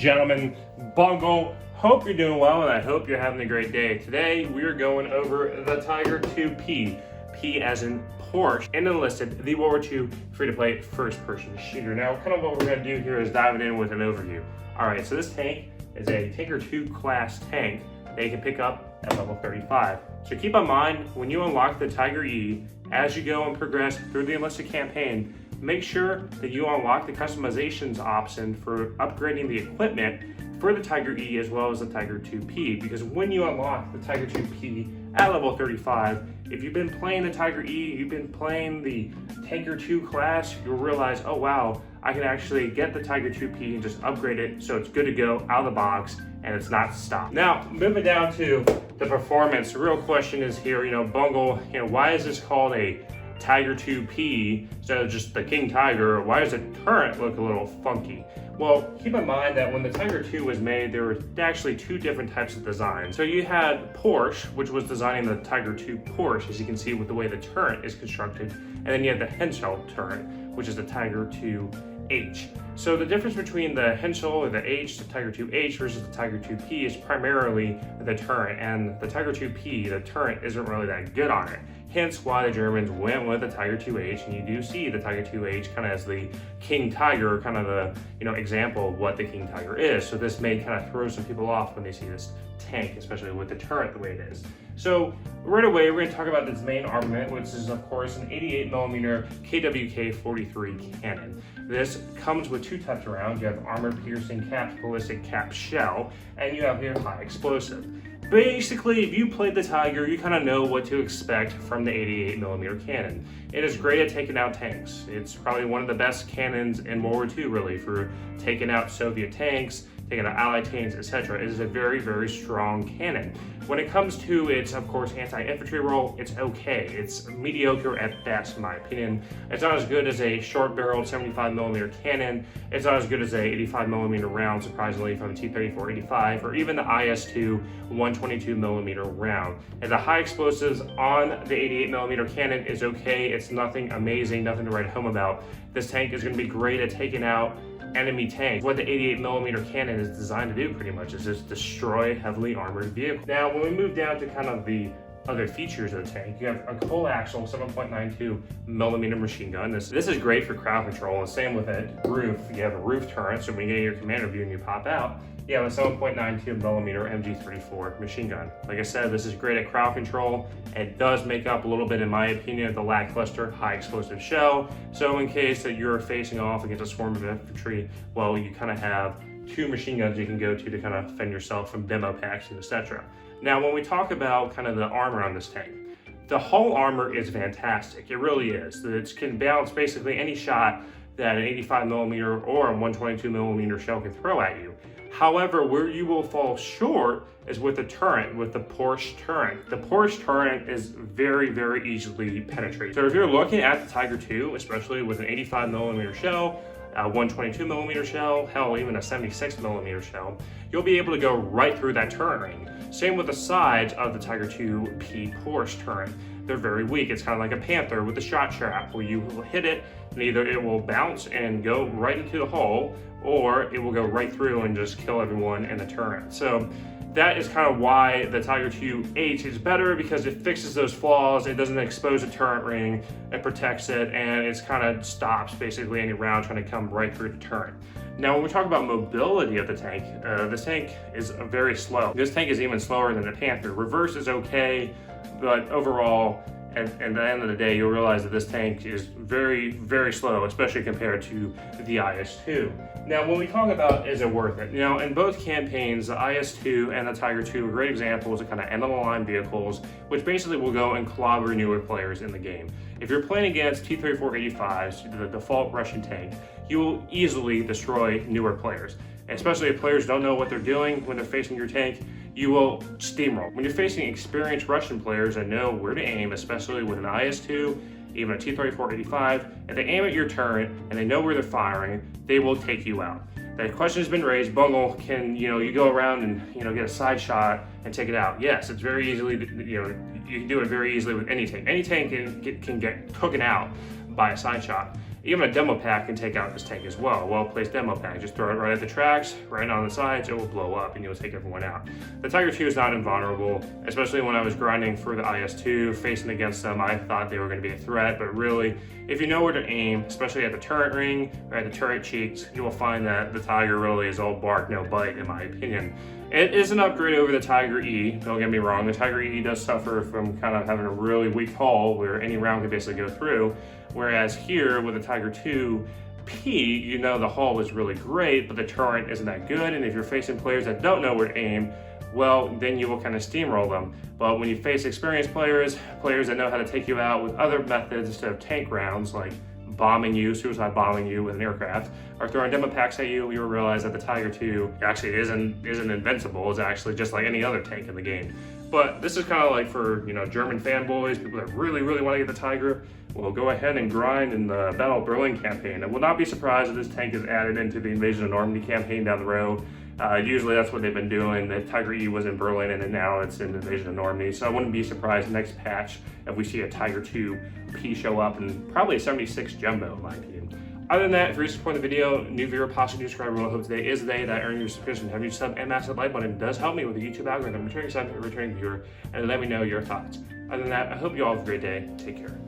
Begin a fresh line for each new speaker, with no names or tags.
gentlemen, Bungle. Hope you're doing well, and I hope you're having a great day. Today, we are going over the Tiger II P as in Porsche, and Enlisted, the World War II free-to-play first-person shooter. Now, kind of what we're going to do here is dive in with an overview. All right, so this tank is a Tinker II class tank that you can pick up at level 35. So keep in mind, when you unlock the Tiger E, as you go and progress through the Enlisted campaign, make sure that you unlock the customizations option for upgrading the equipment for the Tiger E as well as the Tiger II, because when you unlock the Tiger II at level 35, if you've been playing the Tiger E, you've been playing the Tinker II class, you'll realize, oh wow, I can actually get the Tiger II and just upgrade it so it's good to go out of the box and it's not stopped. Now, moving down to the performance, the real question is here, Bungle, why is this called a Tiger II instead of just the King Tiger? Why does the turret look a little funky? Well, keep in mind that when the Tiger II was made, there were actually two different types of design. So you had Porsche, which was designing the Tiger II Porsche, as you can see with the way the turret is constructed, and then you have the Henshaw turret, which is the Tiger II H. So the difference between the Henshaw or the H, the Tiger II H versus the Tiger II is primarily the turret, and the Tiger II the turret isn't really that good on it. Hence why the Germans went with the Tiger II-H, and you do see the Tiger II-H kind of as the King Tiger, kind of the example of what the King Tiger is. So this may kind of throw some people off when they see this tank, especially with the turret the way it is. So right away, we're going to talk about this main armament, which is of course an 88mm KwK43 cannon. This comes with two types of rounds. You have armor-piercing capped ballistic capped shell, and you have your high explosive. Basically, if you played the Tiger, you kind of know what to expect from the 88mm cannon. It is great at taking out tanks. It's probably one of the best cannons in World War II, really, for taking out Soviet tanks, taking out Allied tanks, etc. It is a very, very strong cannon. When it comes to its, of course, anti-infantry role, it's okay. It's mediocre at best, in my opinion. It's not as good as a short-barreled 75mm cannon. It's not as good as a 85mm round, surprisingly, from the T-34-85, or even the IS-2 122mm round. And the high explosives on the 88mm cannon is okay. It's nothing amazing, nothing to write home about. This tank is going to be great at taking out enemy tanks. What the 88mm cannon is designed to do pretty much is just destroy heavily armored vehicles. Now, when we move down to kind of the other features of the tank, you have a coaxial 7.92mm machine gun. This is great for crowd control, and same with a roof. You have a roof turret, so when you get your commander view and you pop out, you have a 7.92mm MG34 machine gun. Like I said, this is great at crowd control. It does make up a little bit, in my opinion, of the lackluster high explosive shell. So in case that you're facing off against a swarm of infantry, well, you kind of have two machine guns you can go to kind of fend yourself from demo packs and etc. Now, when we talk about kind of the armor on this tank, the hull armor is fantastic. It really is. It can balance basically any shot that an 85mm or a 122mm shell can throw at you. However, where you will fall short is with the turret, with the Porsche turret. The Porsche turret is very, very easily penetrated. So if you're looking at the Tiger II, especially with an 85mm shell, a 122mm shell, hell, even a 76mm shell, you'll be able to go right through that turret ring. Same with the sides of the Tiger II Porsche turret. They're very weak. It's kind of like a Panther with a shot trap, where you will hit it and either it will bounce and go right into the hull, or it will go right through and just kill everyone in the turret. So that is kind of why the Tiger II-H is better, because it fixes those flaws. It doesn't expose a turret ring, it protects it, and it kind of stops basically any round trying to come right through the turret. Now, when we talk about mobility of the tank, this tank is very slow. This tank is even slower than the Panther. Reverse is okay, but overall, at the end of the day, you'll realize that this tank is very, very slow, especially compared to the IS-2. Now, when we talk about is it worth it? In both campaigns, the IS-2 and the Tiger II are great examples of kind of end-of-the-line vehicles, which basically will go and clobber newer players in the game. If you're playing against T-34-85s, the default Russian tank, you will easily destroy newer players. Especially if players don't know what they're doing when they're facing your tank, you will steamroll. When you're facing experienced Russian players that know where to aim, especially with an IS-2, even a T-34-85, if they aim at your turret and they know where they're firing, they will take you out. The question has been raised, Bungle, can you go around and get a side shot and take it out? Yes, it's very easily, you can do it very easily with any tank. Any tank can get taken out by a side shot. Even a demo pack can take out this tank as well. Well-placed demo pack. Just throw it right at the tracks, right on the sides, it will blow up and you'll take everyone out. The Tiger II is not invulnerable, especially when I was grinding for the IS-2, facing against them, I thought they were going to be a threat, but really, if you know where to aim, especially at the turret ring or at the turret cheeks, you will find that the Tiger really is all bark, no bite, in my opinion. It is an upgrade over the Tiger E, don't get me wrong. The Tiger E does suffer from kind of having a really weak hull where any round can basically go through, whereas here with the Tiger II P, you know the hull is really great, but the turret isn't that good, and if you're facing players that don't know where to aim, well, then you will kind of steamroll them. But when you face experienced players, players that know how to take you out with other methods instead of tank rounds, like bombing you, suicide bombing you with an aircraft, or throwing demo packs at you, you will realize that the Tiger II actually isn't invincible. It's actually just like any other tank in the game. But this is kind of like for, you know, German fanboys, people that really want to get the Tiger. Well, go ahead and grind in the Battle of Berlin campaign. I will not be surprised if this tank is added into the Invasion of Normandy campaign down the road. Usually that's what they've been doing. The Tiger E was in Berlin and then now it's in the Invasion of Normandy. So I wouldn't be surprised next patch if we see a Tiger II P show up and probably a 76 Jumbo in my opinion. Other than that, if you're supporting the video, new viewer, possibly new subscriber, I hope today is the day that I earn your subscription. Have you sub and mash that like button? It does help me with the YouTube algorithm, returning sub, returning viewer, and let me know your thoughts. Other than that, I hope you all have a great day. Take care.